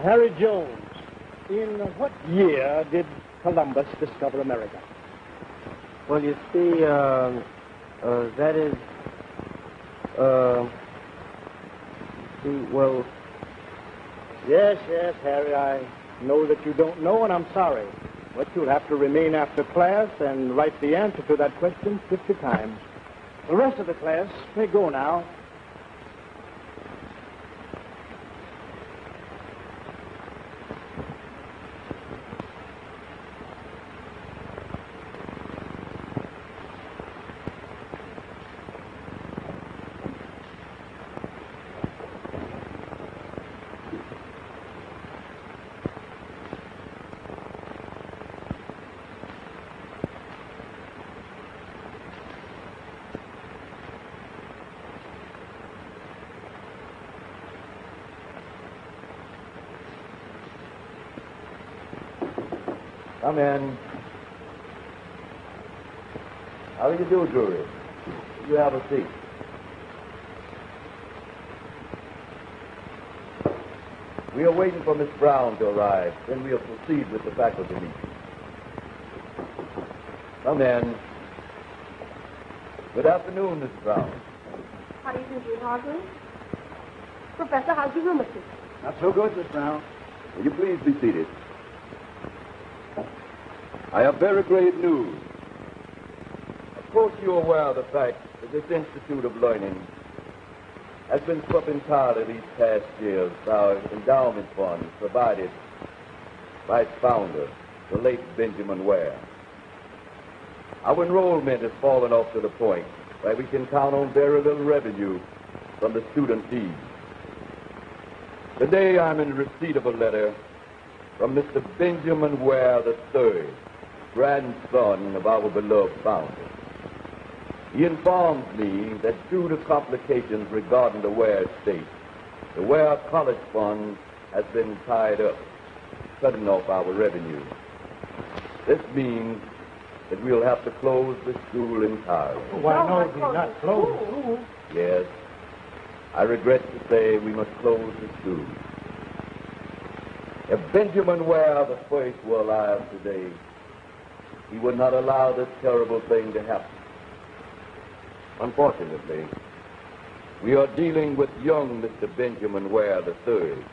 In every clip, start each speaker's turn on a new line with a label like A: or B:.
A: Harry Jones, in what year did Columbus discover America?
B: Well, you see, that is, well...
A: Yes, Harry, I know that you don't know, and I'm sorry. But you'll have to remain after class and write the answer to that question 50 times. The rest of the class may go now.
C: Come in. How do you do, Drury? You have a seat. We are waiting for Miss Brown to arrive. Then we'll proceed with the faculty meeting. Come in. Good afternoon, Miss Brown.
D: How do you do, Dean Hargreaves? Professor, how's your rheumatism?
A: Not so good, Miss Brown.
C: Will you please be seated? I have very great news. Of course, you're aware of the fact that this Institute of Learning has been swept entirely these past years by our endowment fund provided by its founder, the late Benjamin Ware. Our enrollment has fallen off to the point where we can count on very little revenue from the student fees. Today, I'm in receipt of a letter from Mr. Benjamin Ware III, grandson of our beloved founder. He informs me that due to complications regarding the Ware estate, the Ware College fund has been tied up, cutting off our revenue. This means that we'll have to close the school entirely.
A: Why, no, do not close the school.
C: Yes, I regret to say we must close the school. If Benjamin Ware I were alive today, he would not allow this terrible thing to happen. Unfortunately, we are dealing with young Mr. Benjamin Ware III,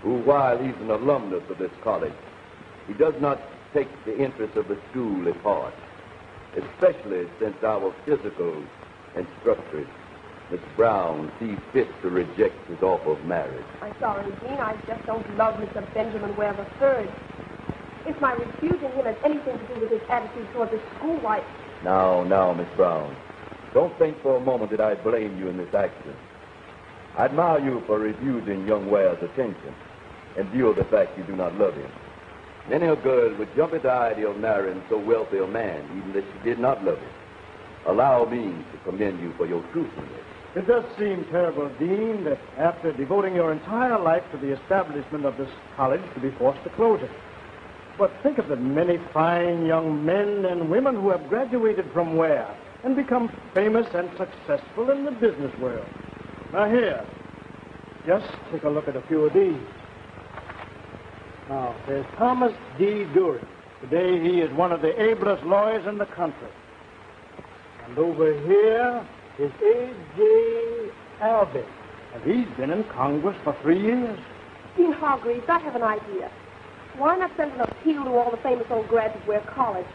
C: who, while he's an alumnus of this college, he does not take the interests of the school at heart, especially since our physical instructress, Miss Brown, sees fit to reject his offer of marriage.
D: I'm sorry, Dean. I just don't love Mr. Benjamin Ware III. If my refusing him has anything to do with his attitude toward the school, why...
C: Now, Miss Brown, don't think for a moment that I blame you in this action. I admire you for refusing young Ware's attention in view of the fact you do not love him. Many a girl would jump at the idea of marrying so wealthy a man, even if she did not love him. Allow me to commend you for your truthfulness.
A: It does seem terrible, Dean, that after devoting your entire life to the establishment of this college, to be forced to close it. But think of the many fine young men and women who have graduated from Ware and become famous and successful in the business world. Now here, just take a look at a few of these. Now, there's Thomas D. Drury. Today he is one of the ablest lawyers in the country. And over here is A.J. Albee, and he's been in Congress for 3 years.
D: Dean Hargreaves, I have an idea. Why not send an appeal to all the famous old grads at Ware College?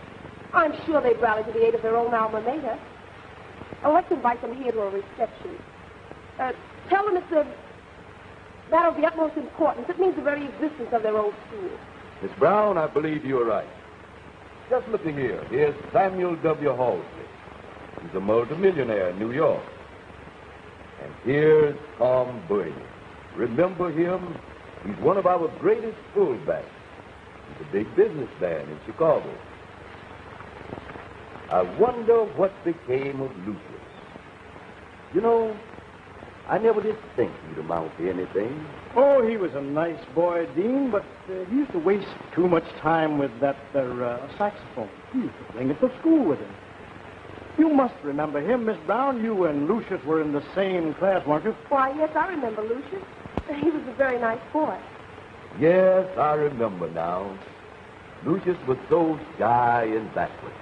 D: I'm sure they'd rally to the aid of their own alma mater. Let's invite them here to a reception. Tell them it's a matter of the utmost importance. It means the very existence of their old school.
C: Miss Brown, I believe you are right. Just looking here. Here's Samuel W. Halsey. He's a multimillionaire in New York. And here's Tom Brady. Remember him? He's one of our greatest fullbacks. He's a big businessman in Chicago. I wonder what became of Lucius. You know, I never did think he'd amount to anything.
A: Oh, he was a nice boy, Dean, but he used to waste too much time with that saxophone. He used to bring it to school with him. You must remember him, Miss Brown. You and Lucius were in the same class, weren't you?
D: Why, yes, I remember Lucius. He was a very nice boy.
C: Yes, I remember now. Lucius was so shy and backward.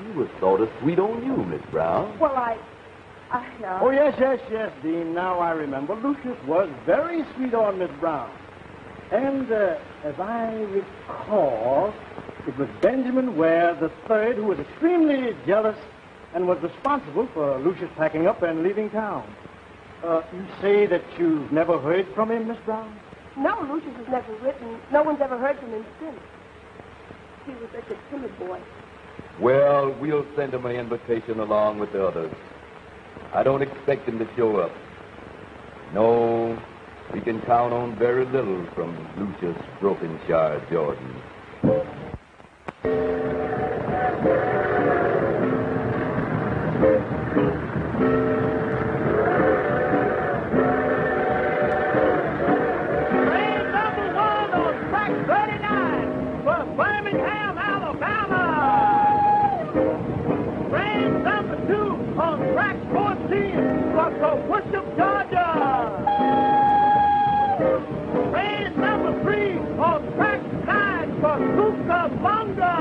C: He was sort of sweet on you, Miss Brown.
D: Well,
A: Oh, yes, Dean. Now I remember. Lucius was very sweet on Miss Brown. And as I recall, it was Benjamin Ware III who was extremely jealous and was responsible for Lucius packing up and leaving town. You say that you've never heard from him, Miss Brown?
D: No, Lucius has never written. No one's ever heard from him since. He was such a timid boy.
C: Well, we'll send him an invitation along with the others. I don't expect him to show up. No, we can count on very little from Lucius Brokenshire Jordan.
E: Train number 1 on track 39 for Birmingham, Alabama. Train number 2 on track 14 for Coquitlam, Georgia. Train number 3 on track 9 for Cucamonga.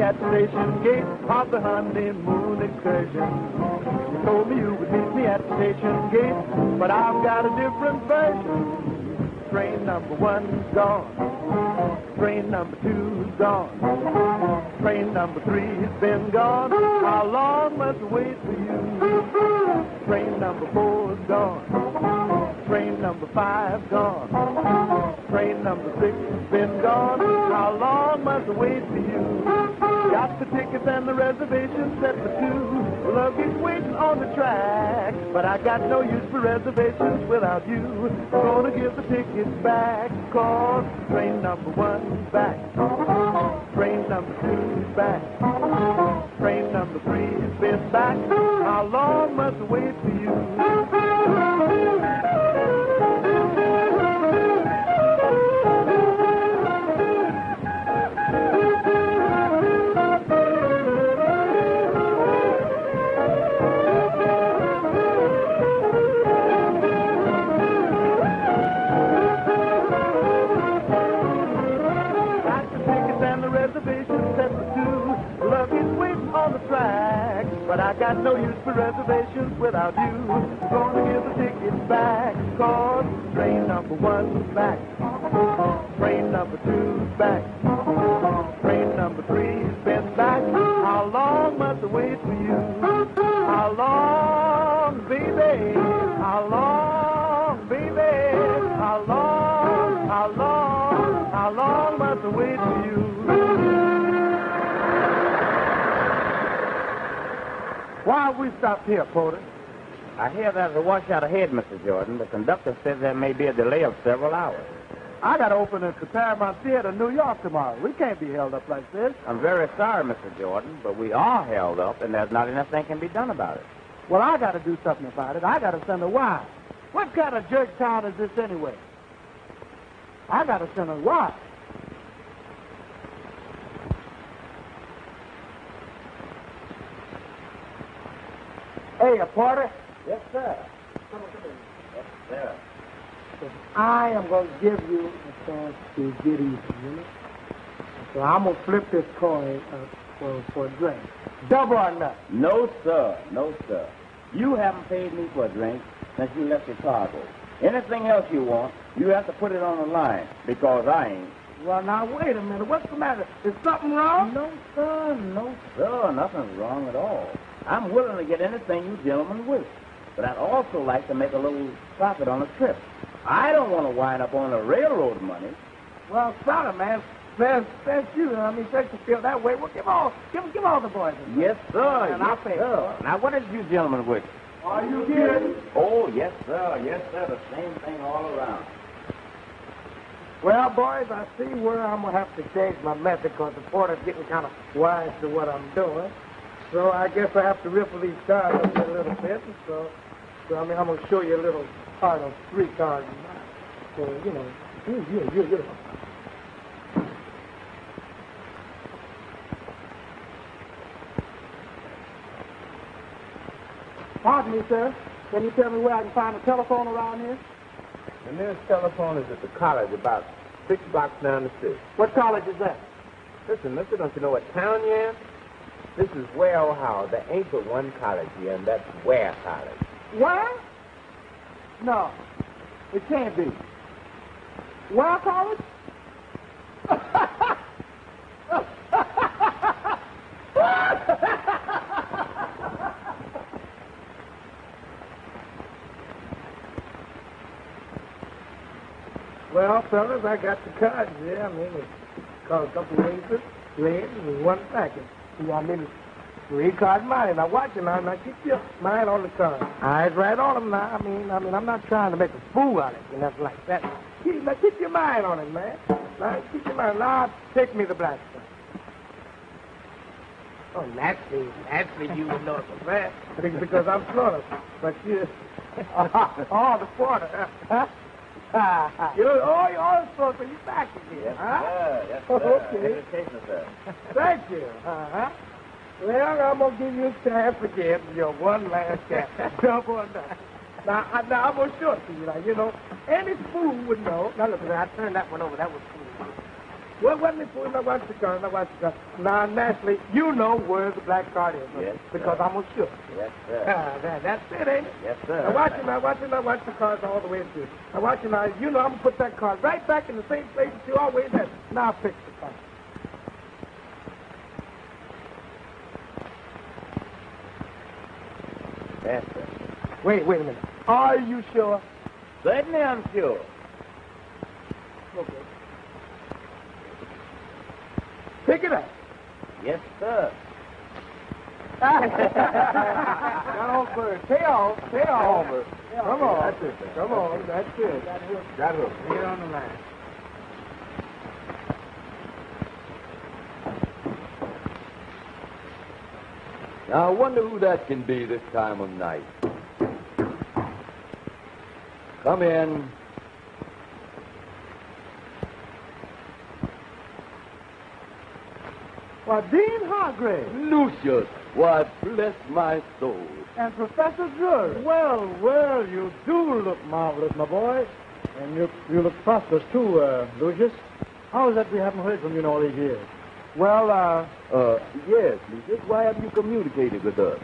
E: At the station gate of the honeymoon excursion. You told me you would meet me at the station gate, but I've got a different version. Train number 1's gone. Train number 2's gone. Train number 3's been gone. How long must I wait for you? Train number 4's gone. Train number 5's gone. Train number 6's been gone. How long must I wait for you? Got the tickets and the reservations set for 2. Luggage waiting on the track, but I got no use for reservations without you. I'm gonna give the tickets back, 'cause train number 1's back. Train number 2's back. Train number 3's been back. How long must I wait for you? But I got no use for reservations without you. Gonna give the tickets back, 'cause train number 1's back. Train number 2's back. Train number 3's been back. How long must I wait for you? How long, baby? How long, baby? How long must I wait for you? Why have we stopped here, Porter?
B: I hear there's a washout ahead, Mr. Jordan. The conductor says there may be a delay of several hours.
E: I got to open at the Paramount Theater in New York tomorrow. We can't be held up like this.
B: I'm very sorry, Mr. Jordan, but we are held up, and there's not enough that can be done about it.
E: Well, I got to do something about it. I got to send a wire. What kind of jerk town is this anyway? I got to send a wire. Hey, Porter.
B: Yes, sir. Yes, sir.
E: I am going to give you a chance to get even, you know? So I'm going to flip this coin for a drink. Double or nothing.
B: No, sir. No, sir. You haven't paid me for a drink since you left Chicago. Anything else you want, you have to put it on the line, because I ain't.
E: Well, now, wait a minute. What's the matter? Is something wrong?
B: No, sir. No, sir. Nothing's wrong at all. I'm willing to get anything you gentlemen wish, but I'd also like to make a little profit on the trip. I don't want to wind up on the railroad money.
E: Well, sorry, man. That's you. I mean, since you feel that way, well, give all the boys a drink.
B: Yes, sir.
E: And
B: yes,
E: I'll pay
B: sir. Now, what did you gentlemen wish?
E: Are you kidding?
B: Oh, yes, sir. Yes, sir. The same thing all around.
E: Well, boys, I see where I'm going to have to change my method, because the porter's getting kind of wise to what I'm doing. So I guess I have to riffle these cards up a little bit. So I'm going to show you a little part of 3 cards. So,
A: Yeah. Pardon me, sir. Can you tell me where I can find a telephone around here?
B: The nearest telephone is at the college about 6 blocks down the street.
A: What college is that?
B: Listen, mister, don't you know what town you're in? This is Ware, Ohio. There ain't but one college here, and that's Ware College.
A: Where? No, it can't be. Ware College?
E: Well, fellas, I got the cards there. I mean, it's called a couple of aces, legs, and one packet. See, I mean, it's 3-card money. Now, watch it now. Now, keep your mind on the cards. Eyes right on them now. I mean, I'm not trying to make a fool out of it, nothing like that. Keep your mind on it, man. Now, keep your mind. Now, take me the black stuff. Oh, naturally, you would know it was that. Because I'm Florida. But you... oh, the quarter. Huh? You're all supposed to be back again,
B: Yes,
E: huh?
B: sir. Yes, sir.
E: Okay.
B: Education, sir.
E: Thank you. Uh-huh. Well, I'm going to give you a chance again for your one last chance. Double or nothing. Now, I'm going to show it to you. Now, you know, any fool would know. Now, look, I turned that one over. That was fool. Well, wasn't it fool? Now, watch the card. Now, naturally, you know where the black card is.
B: Yes,
E: because
B: sir.
E: I'm going to show it.
B: Yes, sir.
E: That's it, ain't it?
B: Yes, sir.
E: Now, watch the cards all the way through. Now, watch it now. You know I'm going to put that card right back in the same place that you always had. Now, pick the card.
B: Yes, sir.
E: Wait a minute. Are you sure?
B: Certainly I'm sure.
E: Okay. Pick it up.
B: Yes, sir.
E: Got on first. Pay off. Come on.
B: That's it, sir.
E: Come on. That's it.
B: Got hook.
E: Get it on the line.
C: Now, I wonder who that can be this time of night. Come in.
A: Why, Dean Hargreaves
C: Lucius, why, bless my soul.
A: and Professor Drury. Well, you do look marvelous, my boy. And you look prosperous, too, Lucius. How is that we haven't heard from you in all these years?
C: Well, yes, Lucius, why haven't you communicated with us?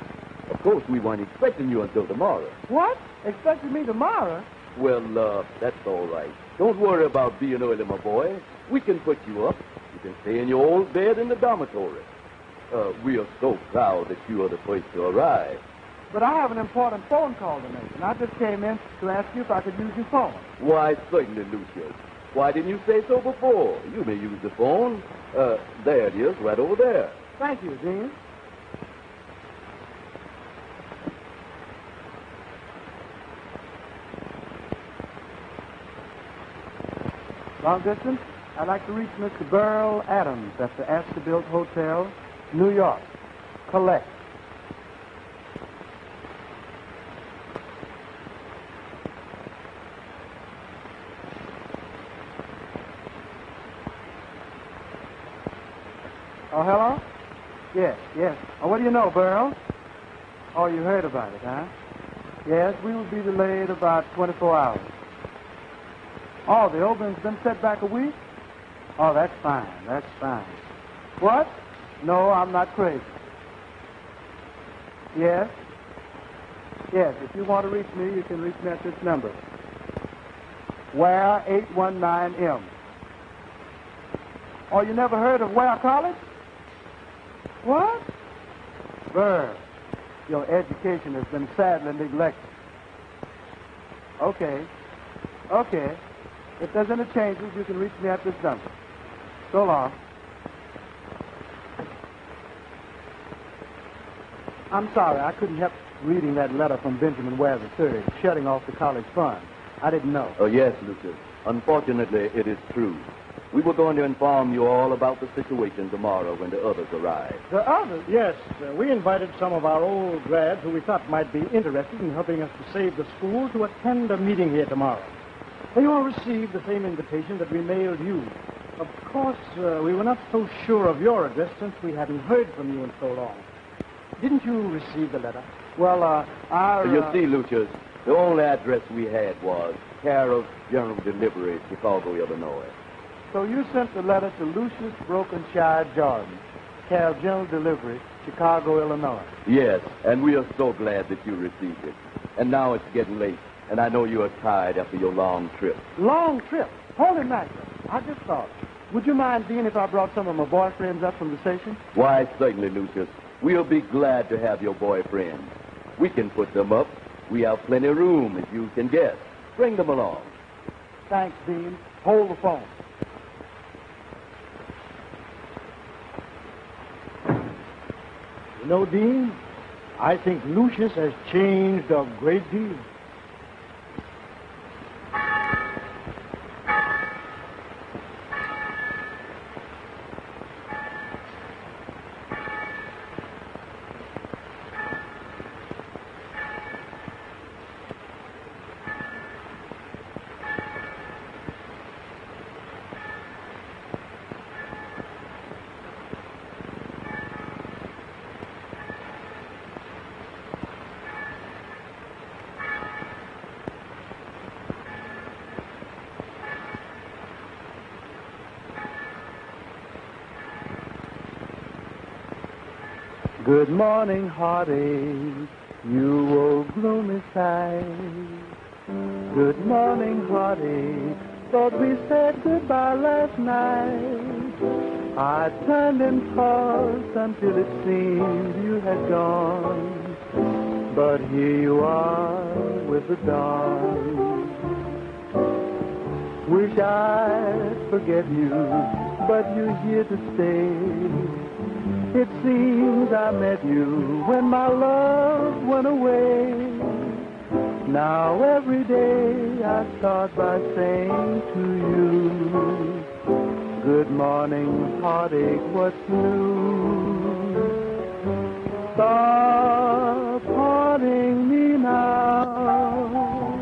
C: Of course, we weren't expecting you until tomorrow.
A: What? Expecting me tomorrow?
C: Well, that's all right. Don't worry about being early, my boy. We can put you up. You can stay in your old bed in the dormitory. We are so proud that you are the first to arrive.
A: But I have an important phone call to make, and I just came in to ask you if I could use your phone.
C: Why, certainly, Lucius. Why didn't you say so before? You may use the phone. There it is, right over there.
A: Thank you, Dean. Long distance, I'd like to reach Mr. Burl Adams at the Astor Hotel, New York. Collect. Oh, hello? Yes. Oh, what do you know, Burl? Oh, you heard about it, huh? Yes, we will be delayed about 24 hours. Oh, the opening's been set back a week? Oh, that's fine. What? No, I'm not crazy. Yes, if you want to reach me, you can reach me at this number. Ware 819M. Oh, you never heard of Ware College? What? Burr, your education has been sadly neglected. Okay. If there's any changes, you can reach me at this number. So long. I'm sorry, I couldn't help reading that letter from Benjamin Ware III, shutting off the college fund. I didn't know.
C: Oh, yes, Lucius. Unfortunately, it is true. We were going to inform you all about the situation tomorrow when the others arrive.
A: The others? Yes, we invited some of our old grads who we thought might be interested in helping us to save the school to attend a meeting here tomorrow. They all received the same invitation that we mailed you. Of course, we were not so sure of your address since we hadn't heard from you in so long. Didn't you receive the letter? Well,
C: You see, Lucius, the only address we had was care of General Delivery, Chicago, Illinois.
E: So you sent the letter to Lucius Brokenshire Jordan, care of General Delivery, Chicago, Illinois.
C: Yes, and we are so glad that you received it. And now it's getting late, and I know you are tired after your long trip.
E: Long trip? Holy mackerel. I just thought. Would you mind, Dean, if I brought some of my boyfriends up from the station?
C: Why, certainly, Lucius. We'll be glad to have your boyfriends. We can put them up. We have plenty of room, as you can guess. Bring them along.
E: Thanks, Dean. Hold the phone.
A: You know, Dean, I think Lucius has changed a great deal.
E: Good morning, heartache, you old gloomy sight. Good morning, heartache, thought we said goodbye last night. I turned and paused until it seemed you had gone. But here you are with the dawn. Wish I'd forget you, but you're here to stay. It seems I met you when my love went away. Now every day I start by saying to you, good morning, heartache, what's new? Stop haunting me now.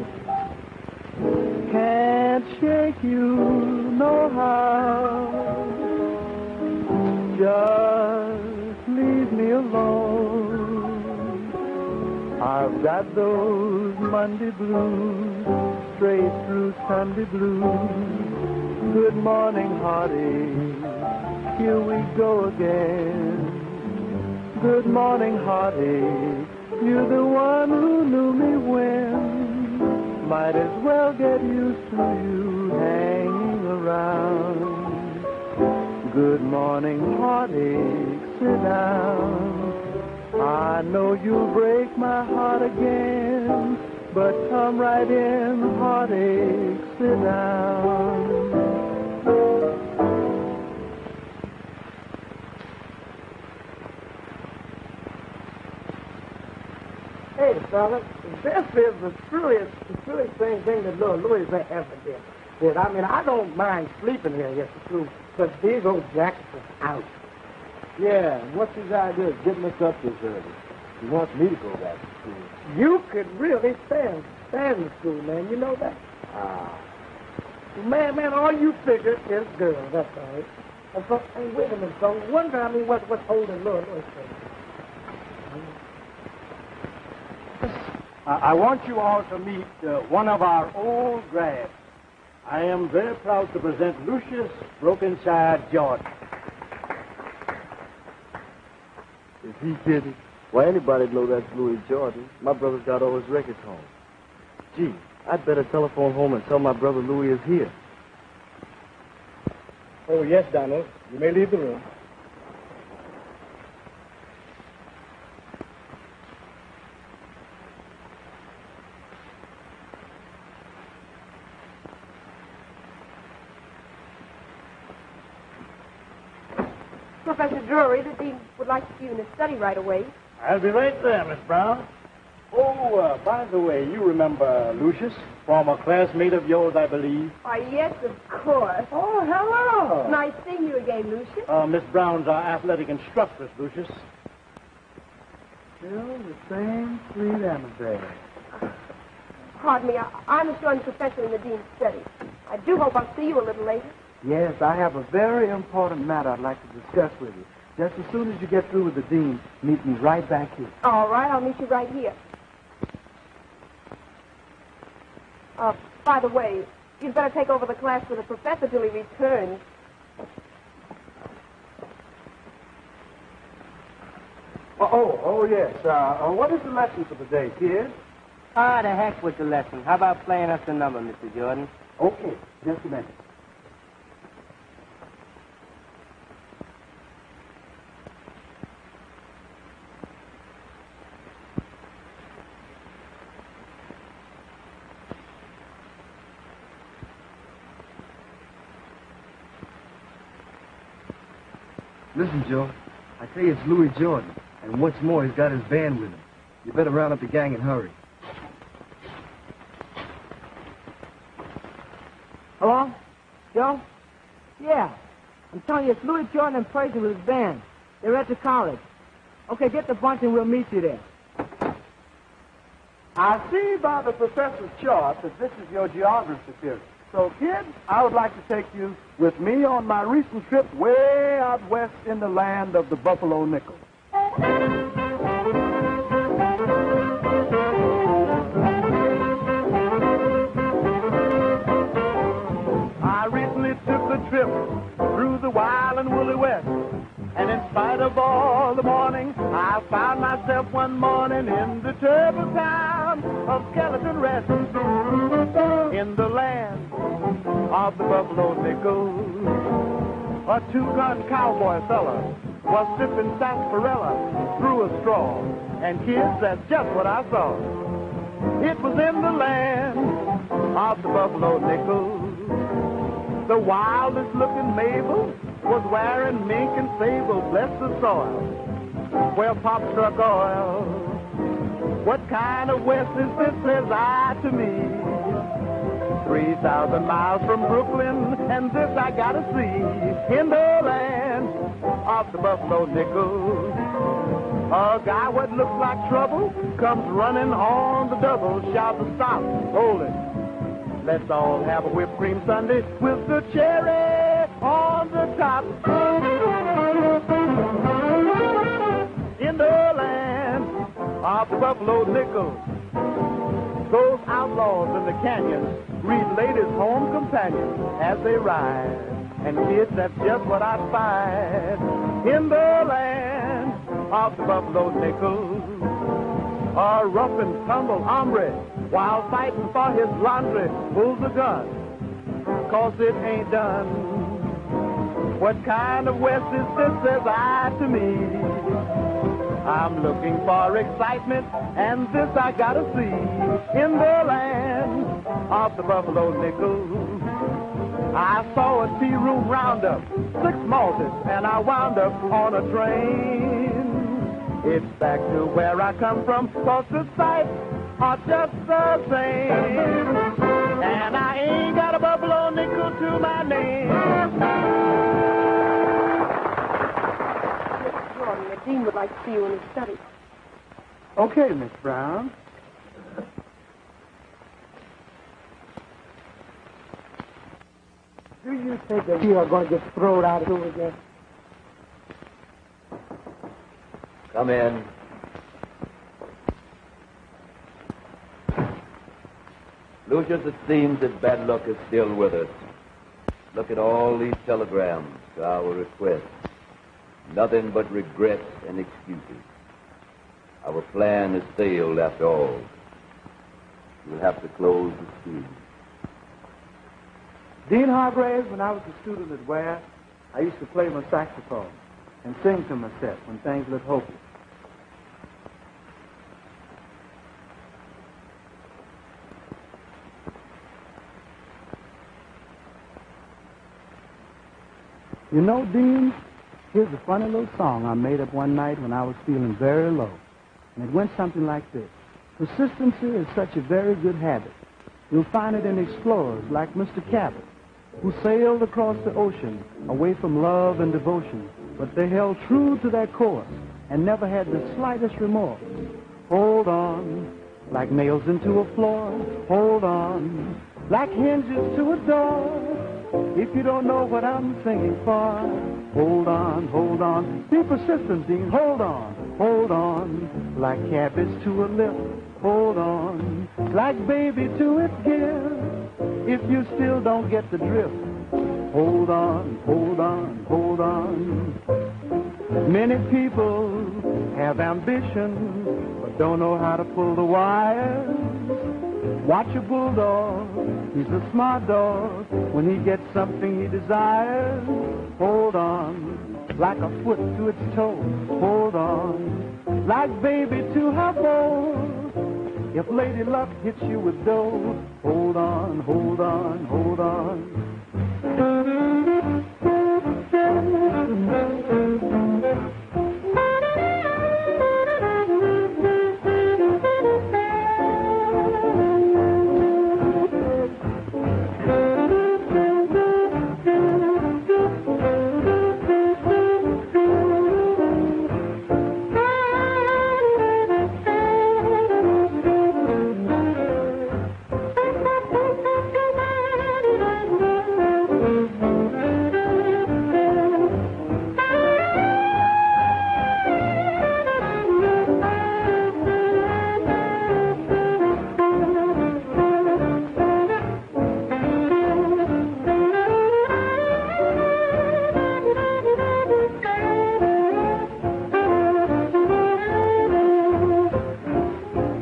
E: Can't shake you no how. Just leave me alone. I've got those Monday blues, straight through Sunday blues. Good morning, heartache, here we go again. Good morning, heartache, you're the one who knew me when. Might as well get used to you hanging around. Good morning, heartache, sit down. I know you'll break my heart again, but come right in, heartache, sit down.
F: Hey, fella, this is the truest thing that little Louis ever did. I mean, I don't mind sleeping here, yes, it's true, but these old jackets are out.
B: Yeah, and what's his idea of getting us up this early? He wants me to go back to school.
F: You could really stand the school, man. You know that? Man, all you figure is girls, that's all right. And so, hey, wait a minute, so wonder, I mean, what's holding Louis
A: I want you all to meet one of our old grads. I am very proud to present Lucius Brokenshire Jordan.
B: Is he kidding? Why, anybody'd know that's Louis Jordan. My brother's got all his records home. Gee, I'd better telephone home and tell my brother Louis is here.
A: Oh, yes, Donald. You may leave the room.
D: Professor Drury, the dean would like to see you in his study right away.
A: I'll be right there, Miss Brown. Oh, by the way, you remember Lucius, former classmate of yours, I believe?
D: Why, yes, of course.
F: Oh, hello.
D: Nice seeing you again, Lucius.
A: Miss Brown's our athletic instructress, Lucius.
E: Still the same sweet Annabelle.
D: Pardon me, I'm a joint professor in the Dean's study. I do hope I'll see you a little later.
F: Yes, I have a very important matter I'd like to discuss with you. Just as soon as you get through with the Dean, meet me right back here.
D: All right, I'll meet you right here. By the way, you'd better take over the class for the professor till he returns.
F: Yes. What is the lesson for the day, kid?
G: Ah, the heck with the lesson. How about playing us a number, Mr. Jordan?
F: Okay, just a minute.
H: Listen, Joe, I tell you it's Louis Jordan, and what's more, he's got his band with him. You better round up the gang and hurry.
F: Hello? Joe? Yeah. I'm telling you, it's Louis Jordan in person with his band. They're at the college. Okay, get the bunch and we'll meet you there. I see by the professor's chart that this is your geography period. So, kids, I would like to take you with me on my recent trip way out west in the land of the Buffalo Nickel. I recently took a trip through the wild and woolly west. And in spite of all the morning, I found myself one morning in the terrible town of Skeleton Rest, in the land of the Buffalo Nickel. A two-gun cowboy fella was sipping sarsaparilla through a straw. And kids, that's just what I saw. It was in the land of the Buffalo Nickel. The wildest looking Mabel was wearing mink and sable, bless the soil, where Pop struck oil. What kind of West is this, says I to me? 3,000 miles from Brooklyn, and this I gotta see. In the land of the Buffalo Nickel, a guy what looks like trouble comes running on the double, shouting, stop, hold it. Let's all have a whipped cream sundae with the cherry on the top. In the land of the Buffalo Nickel, those outlaws in the canyons read ladies' home companions as they ride. And kids, that's just what I find. In the land of the Buffalo Nickel, a rough and tumble hombre, while fighting for his laundry, pulls a gun, 'cause it ain't done. What kind of West is this, says I to me? I'm looking for excitement, and this I gotta see. In the land of the Buffalo Nickel, I saw a tea-room roundup, 6 malters, and I wound up on a train. It's back to where I come from, 'cause the sights are just the same. And I ain't got a Buffalo Nickel to my name.
D: Mr. Jordan, the Dean would like to see you in his study.
F: Okay, Miss Brown. Do you think that we are going to get thrown out of here again?
C: Come in. Lucius, it seems that bad luck is still with us. Look at all these telegrams to our request. Nothing but regrets and excuses. Our plan has failed after all. We'll have to close the school.
F: Dean Hargreaves, when I was a student at Ware, I used to play my saxophone and sing to myself when things looked hopeless. You know, Dean, here's a funny little song I made up one night when I was feeling very low. And it went something like this. Persistency is such a very good habit. You'll find it in explorers like Mr. Cabot, who sailed across the ocean away from love and devotion, but they held true to their course and never had the slightest remorse. Hold on,
E: like nails into a floor. Hold on, like hinges to a door. If you don't know what I'm singing for, hold on. Be persistent, Dean. Hold on, like cabbage to a lip. Hold on, like baby to its gift. If you still don't get the drift, hold on. Many people have ambition, but don't know how to pull the wires. Watch a bulldog, he's a smart dog. When he gets something he desires, hold on, like a foot to its toe. Hold on, like baby to her bow. If Lady Luck hits you with dough, hold on.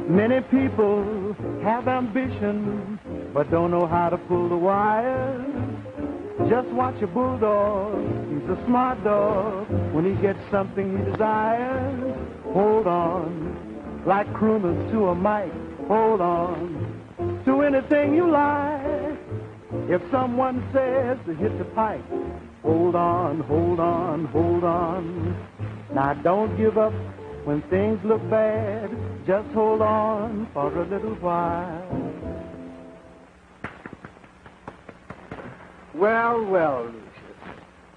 E: Many people have ambition, but don't know how to pull the wire. Just watch a bulldog, he's a smart dog. When he gets something he desires, hold on, like crooners to a mic. Hold on, to anything you like. If someone says to hit the pipe, hold on. Now don't give up when things look bad. Just hold on for a little while.
A: Well, Lucius,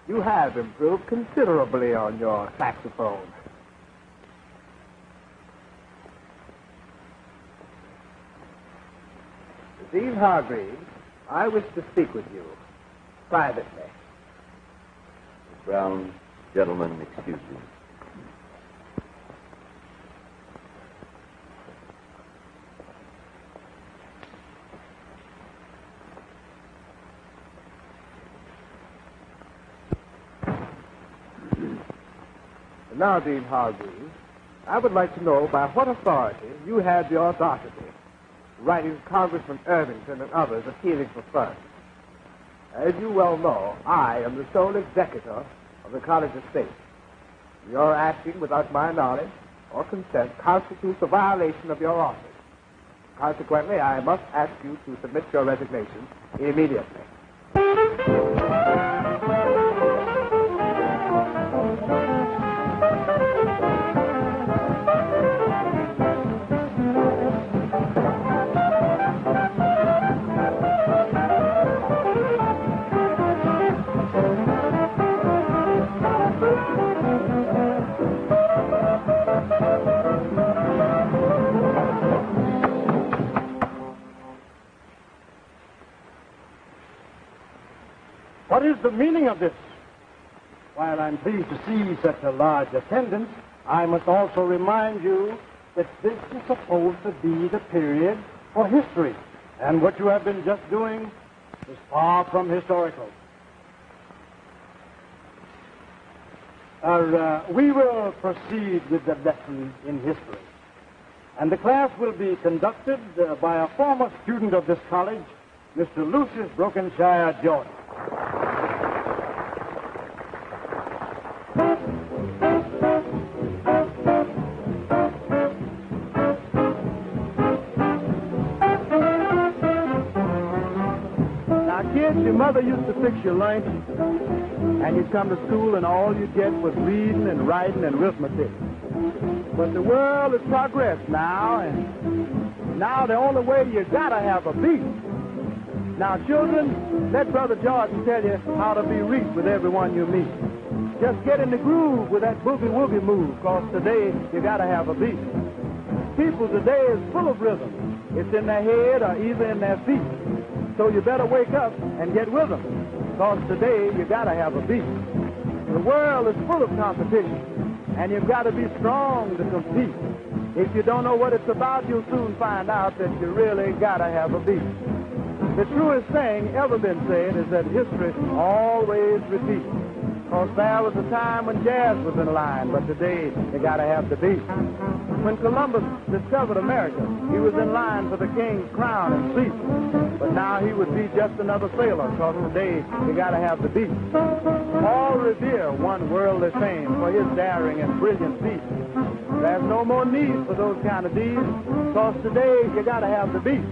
A: you have improved considerably on your saxophone. Dean Hargreaves, I wish to speak with you privately.
C: Brown, gentlemen, excuse me.
A: Now, Dean Hargreaves, I would like to know by what authority you had the audacity writing to Congressman Irvington and others appealing for funds. As you well know, I am the sole executor of the college estate. Your acting without my knowledge or consent constitutes a violation of your office. Consequently, I must ask you to submit your resignation immediately. What is the meaning of this? While I'm pleased to see such a large attendance, I must also remind you that this is supposed to be the period for history, and what you have been just doing is far from historical. We will proceed with the lesson in history, and the class will be conducted by a former student of this college, Mr. Lucius Brokenshire Jordan.
E: Your mother used to fix your lunch, and you'd come to school, and all you'd get was reading and writing and arithmetic. But the world has progressed now, and now the only way you gotta have a beat. Now, children, let Brother Jordan tell you how to be reached with everyone you meet. Just get in the groove with that boogie-woogie move, 'cause today you gotta have a beat.
F: People today is full of rhythm. It's in their head or either in their feet. So you better wake up and get with them, because today you got to have a beat. The world is full of competition, and you've got to be strong to compete. If you don't know what it's about, you'll soon find out that you really got to have a beat. The truest thing ever been said is that history always repeats. Because there was a time when jazz was in line, but today you got to have the beat. When Columbus discovered America, he was in line for the king's crown and seat. But now he would be just another sailor, because today you got to have the beat. Paul Revere won worldly fame for his daring and brilliant feats. There's no more need for those kind of deeds, because today you got to have the beat.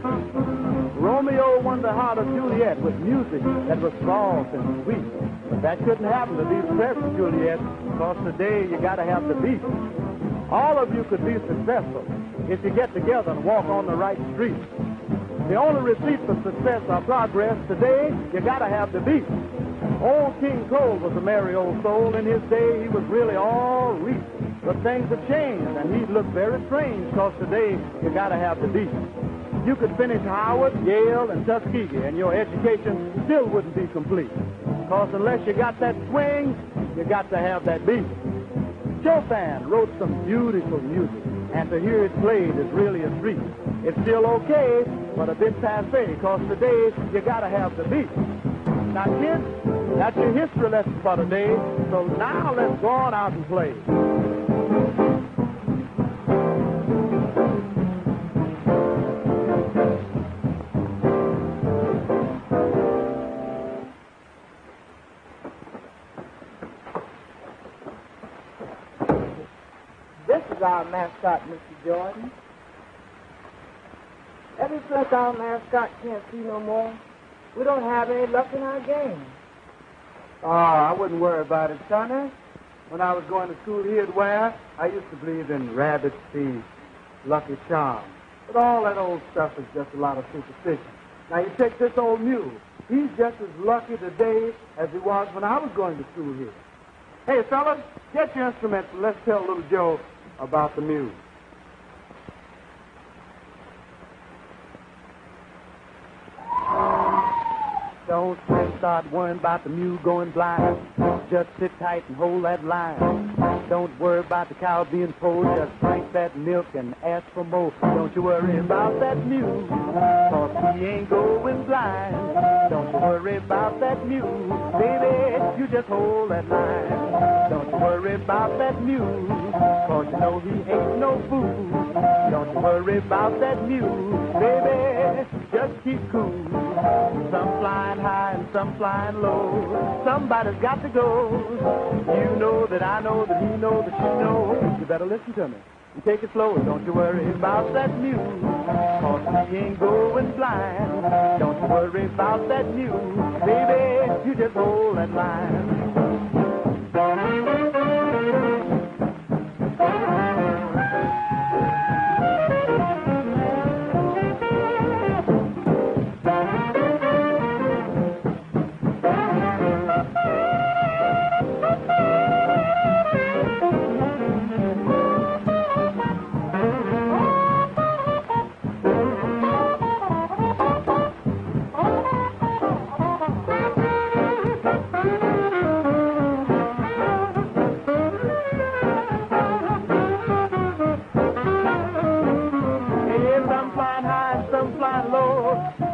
F: Romeo won the heart of Juliet with music that was soft and sweet. But that couldn't happen to these present Juliet, because today you got to have the beat. All of you could be successful if you get together and walk on the right street. The only receipt for success or progress today, you got to have the beat. Old King Cole was a merry old soul. In his day, he was really all reach. But things have changed, and he'd look very strange, because today you got to have the beat. You could finish Howard, Yale, and Tuskegee, and your education still wouldn't be complete. Because unless you got that swing, you got to have that beat. Chopin wrote some beautiful music, and to hear it played is really a treat. It's still okay, but a bit passé, because today you got to have the beat. Now, kids, that's your history lesson for today, so now let's go on out and play.
I: Our mascot, Mr. Jordan. Ever since our mascot can't see no more, we don't have any luck in our game.
F: Oh, I wouldn't worry about it, Sonny. When I was going to school here at Ware, I used to believe in rabbit seed, lucky charms. But all that old stuff is just a lot of superstition. Now, you take this old mule. He's just as lucky today as he was when I was going to school here. Hey, fellas, get your instruments and let's tell little Joe about the mule. Don't start worrying about the mule going blind. Just sit tight and hold that line. Don't worry about the cow being poor. Just drink that milk and ask for more. Don't you worry about that mule, cause he ain't going blind. Don't you worry about that mule, baby, you just hold that line. Don't you worry about that mule, cause you know he ain't no fool. Don't you worry about that mule, baby, just keep cool. Some flying high and some flying low. Somebody's got to go. You know that I know that he knows that you know. You better listen to me and take it slow. Don't you worry about that mule, cause he ain't going blind. Don't you worry about that mule, baby, you just hold that line.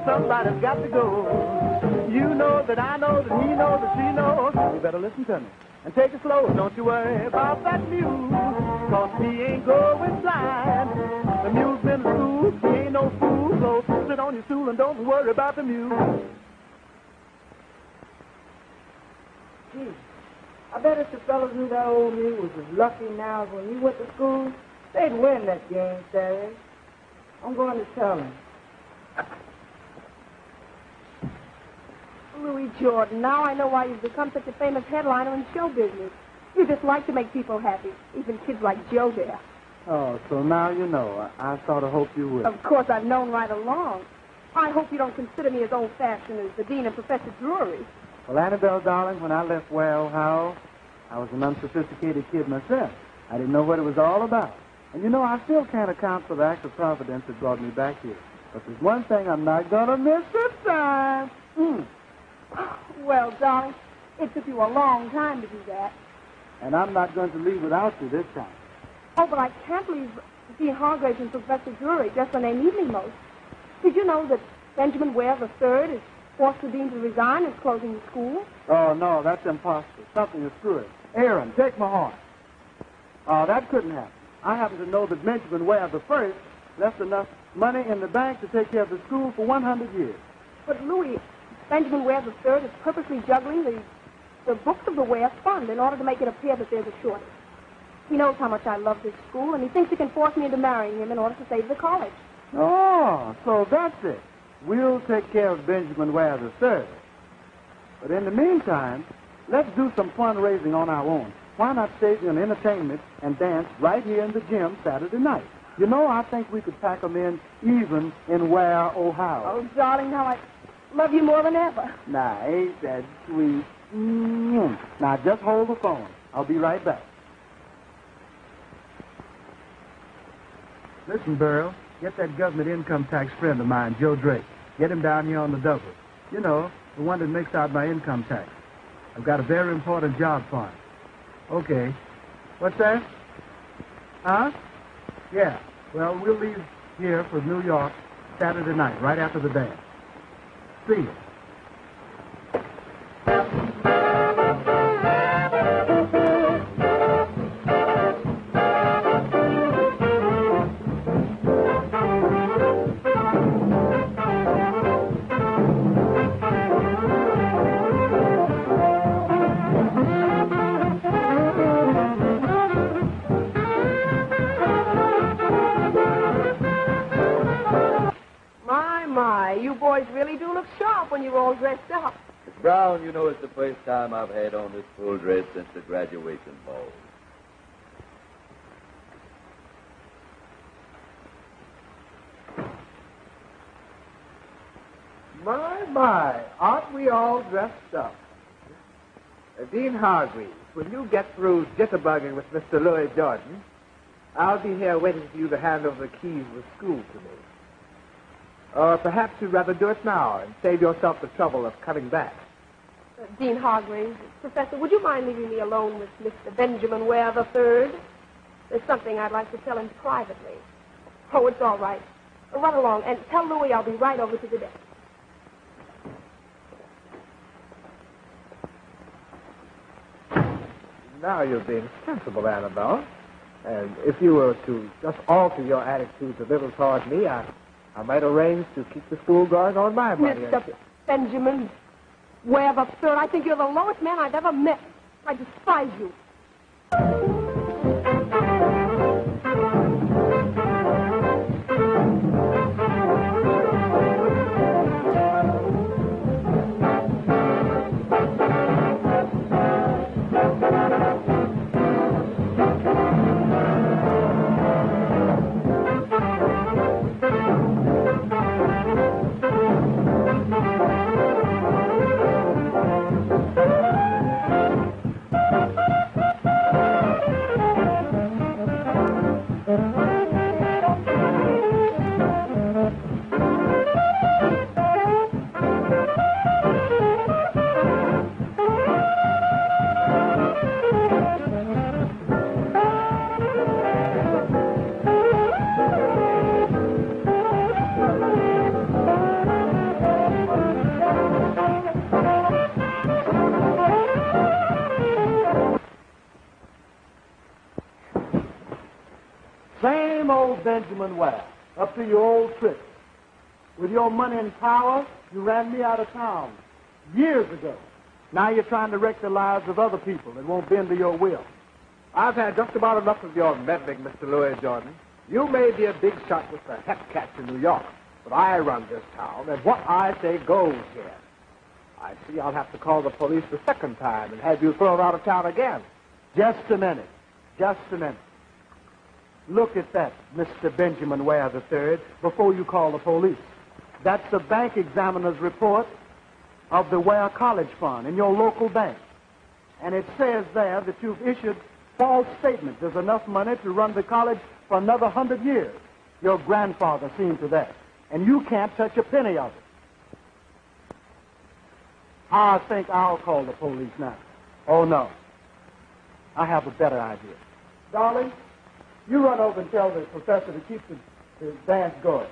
F: Somebody's got to go. You know that I know that he knows that she knows. You better listen to me and take it slow. Don't you worry about that mule, cause he ain't going blind. The mule's been to school, he ain't no fool. So sit on your stool and don't worry about the mule.
I: Gee, I bet if the fellas knew that old mule was as lucky now as when you went to school, they'd win that game Saturday. I'm going to tell them.
D: Louis Jordan, now I know why you've become such a famous headliner in show business. You just like to make people happy, even kids like Joe there.
F: Oh, so now you know. I sort of hoped you would.
D: Of course, I've known right along. I hope you don't consider me as old-fashioned as the Dean and Professor Drury.
F: Well, Annabelle, darling, when I left Ware, Ohio, I was an unsophisticated kid myself. I didn't know what it was all about. And you know, I still can't account for the act of providence that brought me back here. But there's one thing I'm not going to miss this time.
D: Well, darling, it took you a long time to do that.
F: And I'm not going to leave without you this time.
D: Oh, but I can't leave Dean Hargreaves and Professor Drury just when they need me most. Did you know that Benjamin Ware III is forced the dean to resign and is closing the school?
F: Oh, no, that's impossible. Something is screwy. Aaron, take my horn. Oh, that couldn't happen. I happen to know that Benjamin Ware I left enough money in the bank to take care of the school for 100 years.
D: But, Louis, Benjamin Ware III is purposely juggling the books of the Ware Fund in order to make it appear that there's a shortage. He knows how much I love this school, and he thinks he can force me into marrying him in order to save the college.
F: Oh, so that's it. We'll take care of Benjamin Ware III. But in the meantime, let's do some fundraising on our own. Why not stage an entertainment and dance right here in the gym Saturday night? You know, I think we could pack them in even in Ware, Ohio.
D: Oh, darling, how I love you more than ever.
F: Now, ain't that sweet? Now, just hold the phone. I'll be right back. Listen, Burl, get that government income tax friend of mine, Joe Drake. Get him down here on the double. You know, the one that makes out my income tax. I've got a very important job for him. Okay. What's that? Huh? Yeah. Well, we'll leave here for New York Saturday night, right after the dance. See you.
D: You boys really do look sharp when you're all dressed up.
C: Miss Brown, you know it's the first time I've had on this full dress since the graduation ball.
J: My, aren't we all dressed up? Dean Hargreaves, when you get through jitterbugging with Mr. Louis Jordan, I'll be here waiting for you to hand over the keys of the school to me. Or perhaps you'd rather do it now and save yourself the trouble of coming back.
D: Dean Hargreaves, Professor, would you mind leaving me alone with Mr. Benjamin Ware III? There's something I'd like to tell him privately. Oh, it's all right. Run along and tell Louis I'll be right over to the desk.
J: Now you're being sensible, Annabelle. And if you were to just alter your attitudes a little toward me, I might arrange to keep the school going on my money.
D: Mr. Benjamin Ware III, I think you're the lowest man I've ever met. I despise you.
F: Same old Benjamin Ware, up to your old tricks. With your money and power, you ran me out of town years ago. Now you're trying to wreck the lives of other people that won't bend to your will.
J: I've had just about enough of your meddling, Mr. Louis Jordan. You may be a big shot with the het cats in New York, but I run this town, and what I say goes here. I see I'll have to call the police the second time and have you thrown out of town again.
F: Just a minute. Just a minute. Look at that, Mr. Benjamin Ware III, before you call the police. That's the bank examiner's report of the Ware College Fund in your local bank. And it says there that you've issued
A: false statement. There's enough money to run the college for another 100 years. Your grandfather seen to that. And you can't touch a penny of it. I think I'll call the police now. Oh, no. I have a better idea. Darling, you run over and tell the professor to keep the dance going.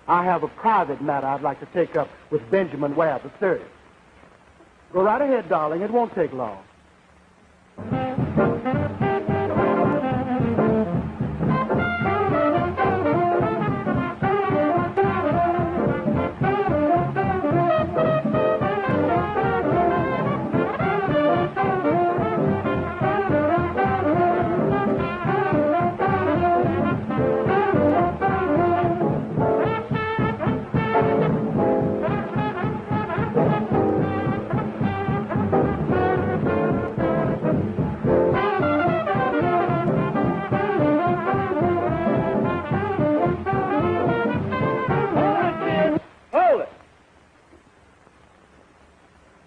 A: I have a private matter I'd like to take up with Benjamin Ware III. Go right ahead, darling. It won't take long.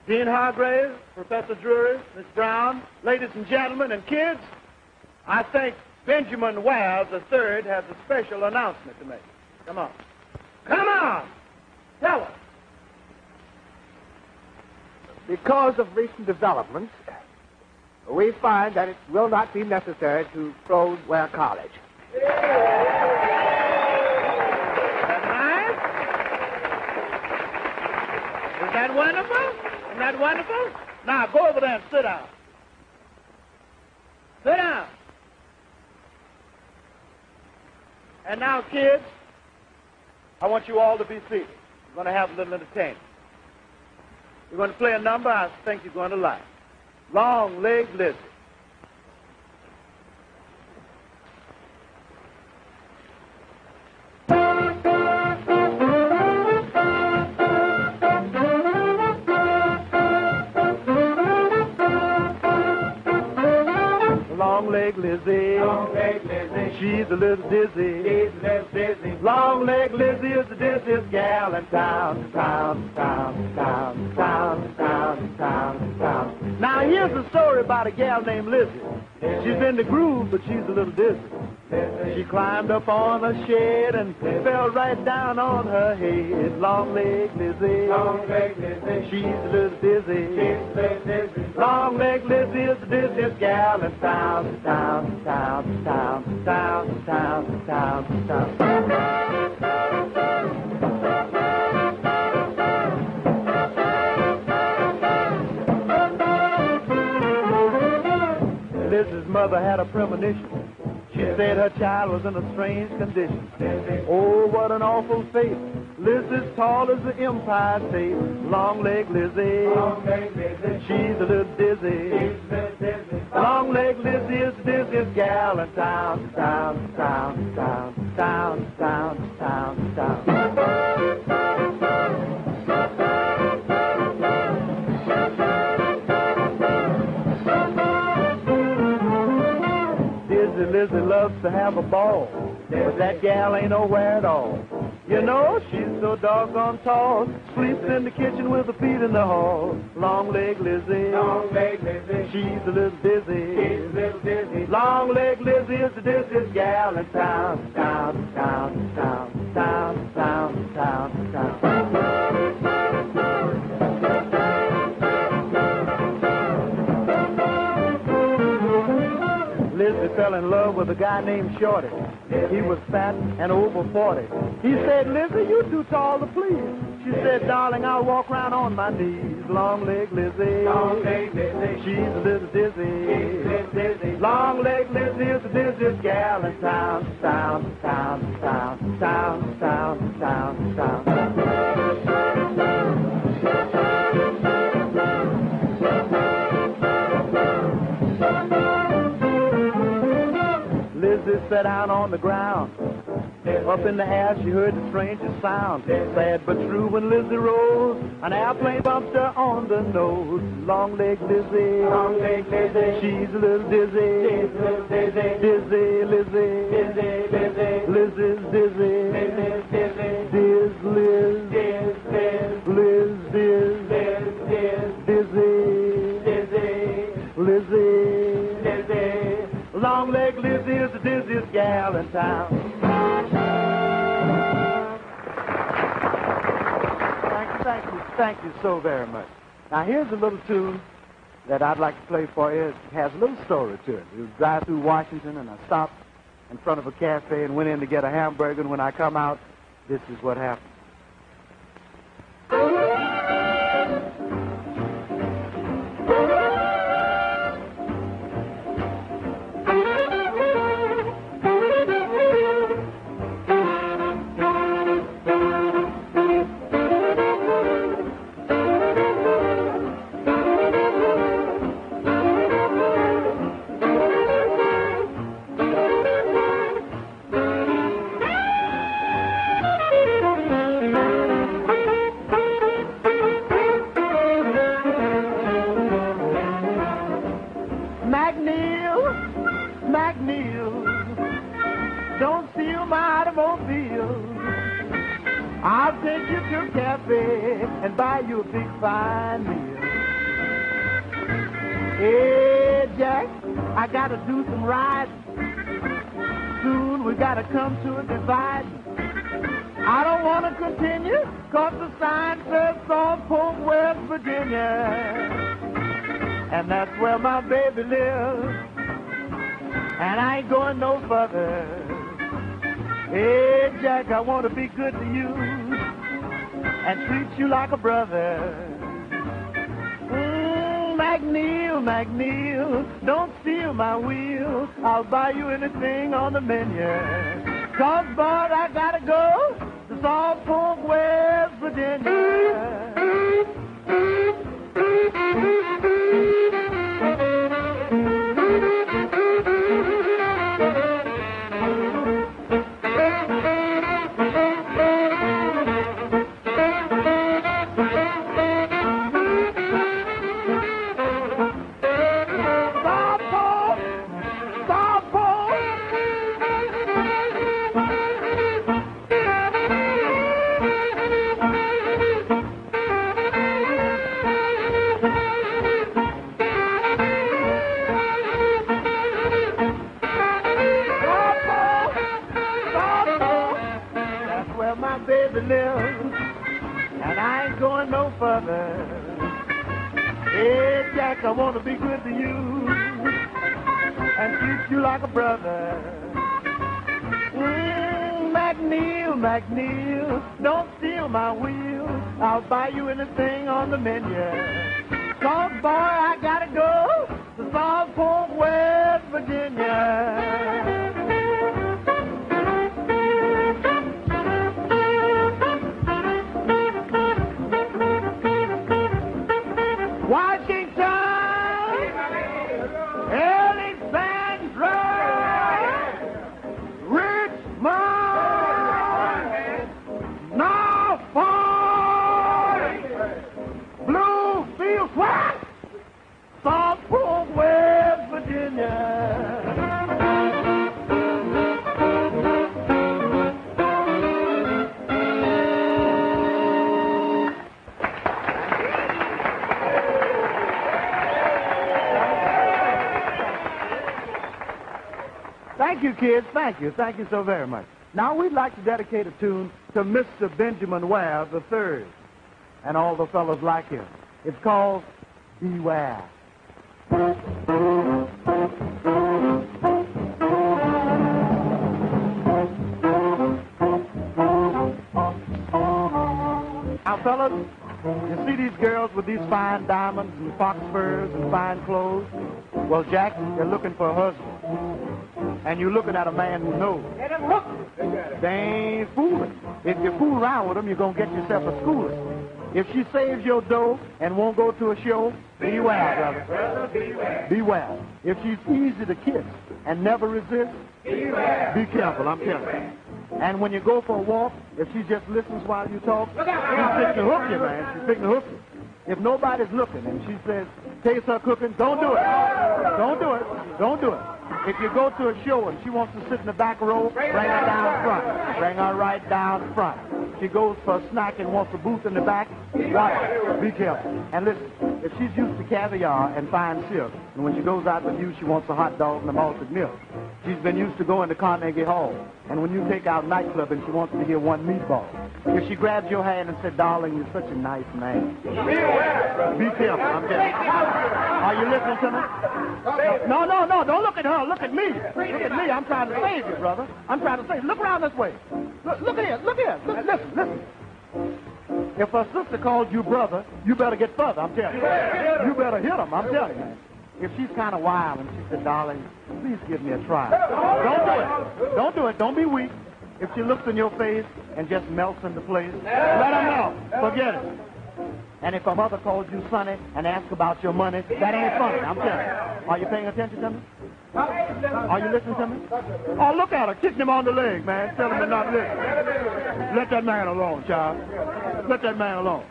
A: Dean Hargreaves, Professor Drury, Miss Brown, ladies and gentlemen, and kids, I think Benjamin Ware III has a special announcement to make. Come on. Come on! Tell us.
J: Because of recent developments, we find that it will not be necessary to close Ware College.
F: That's nice. Is that wonderful? Isn't that wonderful? Now, go over there and sit down. Sit down. And now, kids, I want you all to be seated. We're going to have a little entertainment. We're going to play a number I think you're going to like. Long Leg Lizzie. Long-leg Lizzie, she's a little dizzy. Long-leg Lizzie is the dizziest gal in town. Now here's a story about a gal named Lizzie. She's in the groove, but she's a little dizzy. She climbed up on a shed and fell right down on her head. Long-leg Lizzie, she's a little dizzy. Long-leg Lizzie is the dizziest gal in town. Lizzie's mother had a premonition. She said her child was in a strange condition. Oh, what an awful fate. Lizzie's tall as the Empire State. Long-leg Lizzie, she's a little dizzy. Long-leg Lizzie is the dizziest gal in town. Lizzie loves to have a ball, but that gal ain't nowhere at all. You know, she's so doggone tall, sleeps in the kitchen with her feet in the hall. Long-leg Lizzie, she's a little dizzy. Long-leg Lizzie is the dizziest gal in town. Lizzie fell in love with a guy named Shorty. He was fat and over 40. He said, Lizzie, you too tall to please. She said, darling, I'll walk around on my knees. Long-leg Lizzie, she's a little dizzy. Long-leg Lizzie is the dizziest gal in town. Lizzie sat down on the ground. Up in the air she heard the strangest sound. Sad but true when Lizzie rose, an airplane bumped her on the nose. Long-leg Lizzie, she's a little dizzy. Dizzy Lizzie, Lizzie's dizzy. Diz Liz, Liz diz, dizzy, Lizzie. Big Liz is the dizziest gal in town. Thank you so very much. Now, here's a little tune that I'd like to play for you. It has a little story to it. We drive through Washington, and I stopped in front of a cafe and went in to get a hamburger, and when I come out, this is what happened. I'll take you to a cafe and buy you a big fine meal. Hey, Jack, I gotta do some riding. Soon we gotta come to a divide. I don't wanna continue, 'cause the sign says Salt Fork, West Virginia. And that's where my baby lives. And I ain't going no further. Hey, Jack, I want to be good to you and treat you like a brother. McNeil, don't steal my wheel. I'll buy you anything on the menu. 'Cause, boy, I gotta go to Salt Fork, West Virginia. Hey, Jack, I want to be good to you and treat you like a brother. McNeil, don't steal my wheel. I'll buy you anything on the menu. 'Cause, boy, I gotta go to Salt Fork, West Virginia. Thank you, kids. Thank you. Thank you so very much. Now, we'd like to dedicate a tune to Mr. Benjamin Ware III and all the fellows like him. It's called Beware. Now, fellas, you see these girls with these fine diamonds and fox furs and fine clothes? Well, Jack, they're looking for a husband. And you're looking at a man who knows. They ain't fooling. If you fool around with them, you're going to get yourself a schooling. If she saves your dough and won't go to a show, beware, brother. Beware. If she's easy to kiss and never resists, beware. Be careful, I'm telling you. And when you go for a walk, if she just listens while you talk, she's fixing to hook you, man. She's fixing to hook you. If nobody's looking and she says, taste her cooking, don't do it. Don't do it. Don't do it. If you go to a show and she wants to sit in the back row, bring her down front. Bring her right down front.
A: she goes for a snack and wants a booth in the back, watch her. Be careful. And listen, if she's used to caviar and fine silk, and when she goes out with you, she wants a hot dog and a malted milk. She's been used to going to Carnegie Hall, and when you take out nightclub and she wants to hear one meatball. If she grabs your hand and said, darling, you're such a nice man. Be careful, I'm telling you. Are you listening to me? No, don't look at her, look at me. Look at me, I'm trying to save you, brother. I'm trying to save you. Look around this way. Look here. Listen. If her sister calls you brother, you better get further, I'm telling you. You better hit him, I'm telling you. If she's kind of wild and she said, darling, please give me a try. Don't do it. Don't be weak. If she looks in your face and just melts into place, let her melt. Forget it. And if her mother calls you sonny and asks about your money, that ain't funny, I'm telling you. Are you paying attention to me? Are you listening to me? Oh, look at her, kicking him on the leg, man. Tell him to not listen. Let that man alone, child. Let that man alone.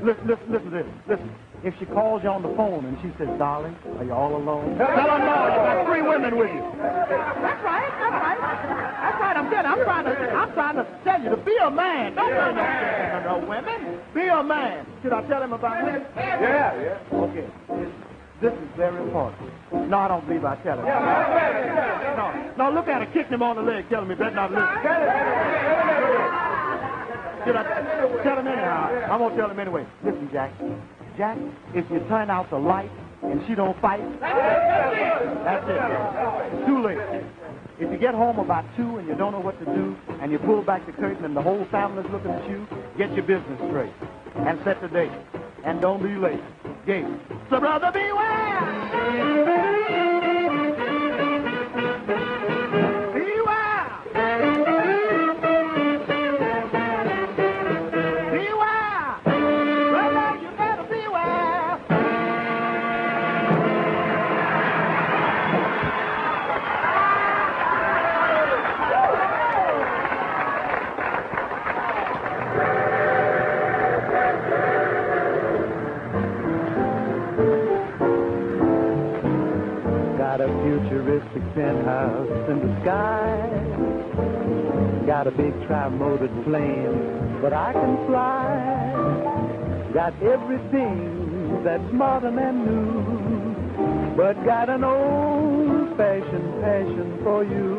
A: Listen to this. Listen. If she calls you on the phone and she says, darling, are you all alone? Tell her no, you got 3 women with you. That's right. I'm trying to tell you to be a man. Don't say no women. Be a man. Should I tell him about me? Yeah. Okay. This is very important. No, I don't believe I tell him. No, look at her, kicking him on the leg, telling me better not listen. Should I tell him anyhow? I'm going to tell him anyway. Listen, Jack, if you turn out the light and she don't fight, that's it. It's too late. If you get home about 2 and you don't know what to do, and you pull back the curtain and the whole family's looking at you, get your business straight and set the date. And don't be late. Gate. So, brother, beware! Futuristic penthouse in the sky. Got a big tri-motored plane, but I can fly. Got everything that's modern and new, but got an old-fashioned passion for you.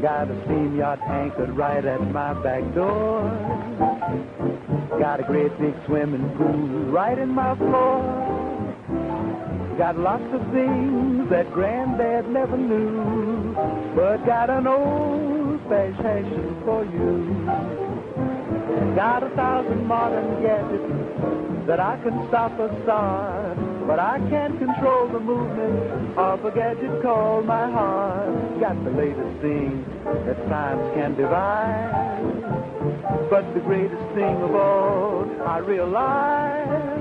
A: Got a steam yacht anchored right at my back door. Got a great big swimming pool right in my floor. Got lots of things that Granddad never knew, but got an old-fashioned passion for you. Got 1,000 modern gadgets that I can stop or start, but I can't control the movement of a gadget called my heart. Got the latest thing that science can devise, but the greatest thing of all I realize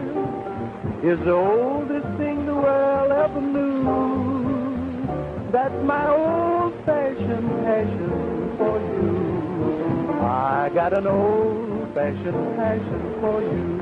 A: is the oldest thing the world ever knew. That's my old-fashioned passion for you. I got an old-fashioned passion for you.